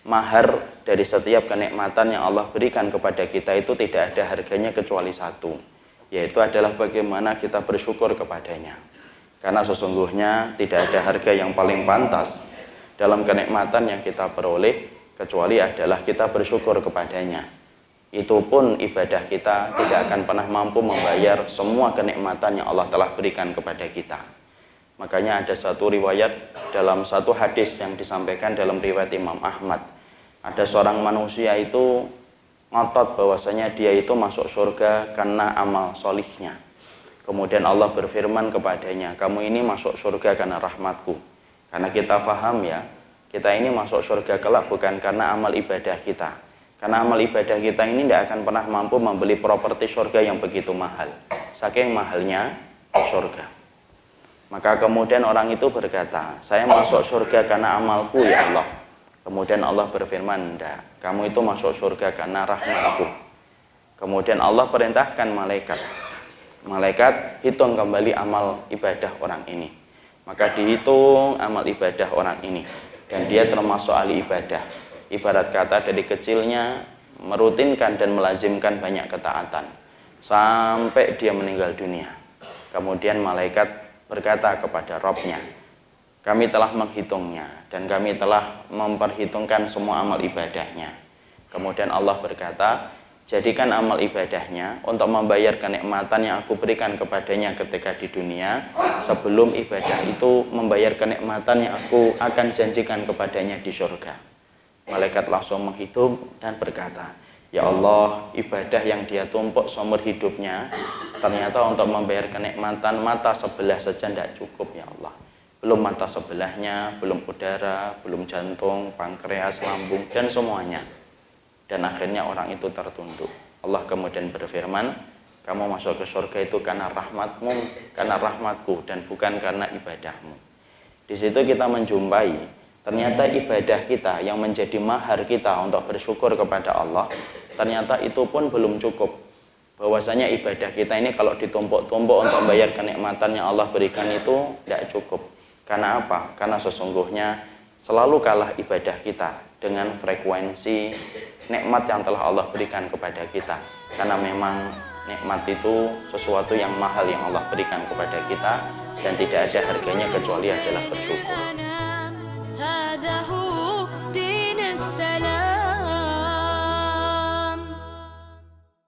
Mahar dari setiap kenikmatan yang Allah berikan kepada kita itu tidak ada harganya kecuali satu, yaitu adalah bagaimana kita bersyukur kepadanya. Karena sesungguhnya tidak ada harga yang paling pantas dalam kenikmatan yang kita peroleh kecuali adalah kita bersyukur kepadanya. Itu pun ibadah kita tidak akan pernah mampu membayar semua kenikmatan yang Allah telah berikan kepada kita. Makanya ada satu riwayat dalam satu hadis yang disampaikan dalam riwayat Imam Ahmad. Ada seorang manusia itu ngotot bahwasanya dia itu masuk surga karena amal solihnya. Kemudian Allah berfirman kepadanya, kamu ini masuk surga karena rahmatku. Karena kita paham ya, kita ini masuk surga kelak bukan karena amal ibadah kita. Karena amal ibadah kita ini tidak akan pernah mampu membeli properti surga yang begitu mahal. Saking mahalnya surga. Maka kemudian orang itu berkata, saya masuk surga karena amalku ya Allah. Kemudian Allah berfirman, enggak, kamu itu masuk surga karena rahmatku. Kemudian Allah perintahkan malaikat. Malaikat hitung kembali amal ibadah orang ini. Maka dihitung amal ibadah orang ini. Dan dia termasuk ahli ibadah. Ibarat kata dari kecilnya merutinkan dan melazimkan banyak ketaatan. Sampai dia meninggal dunia. Kemudian malaikat berkata kepada Robnya, kami telah menghitungnya dan kami telah memperhitungkan semua amal ibadahnya. Kemudian Allah berkata, jadikan amal ibadahnya untuk membayar kenikmatan yang aku berikan kepadanya ketika di dunia, sebelum ibadah itu membayar kenikmatan yang aku akan janjikan kepadanya di surga. Malaikat langsung menghitung dan berkata, ya Allah, ibadah yang dia tumpuk seumur hidupnya ternyata untuk membayar kenikmatan mata sebelah saja tidak cukup ya Allah. Belum mata sebelahnya, belum udara, belum jantung, pankreas, lambung, dan semuanya. Dan akhirnya orang itu tertunduk. Allah kemudian berfirman, kamu masuk ke surga itu karena rahmatmu, karena rahmatku, dan bukan karena ibadahmu. Di situ kita menjumpai, ternyata ibadah kita yang menjadi mahar kita untuk bersyukur kepada Allah, ternyata itu pun belum cukup. Bahwasanya ibadah kita ini kalau ditumpuk-tumpuk untuk membayar kenikmatan yang Allah berikan itu tidak cukup. Karena apa? Karena sesungguhnya selalu kalah ibadah kita dengan frekuensi nikmat yang telah Allah berikan kepada kita. Karena memang nikmat itu sesuatu yang mahal yang Allah berikan kepada kita dan tidak ada harganya kecuali adalah bersyukur.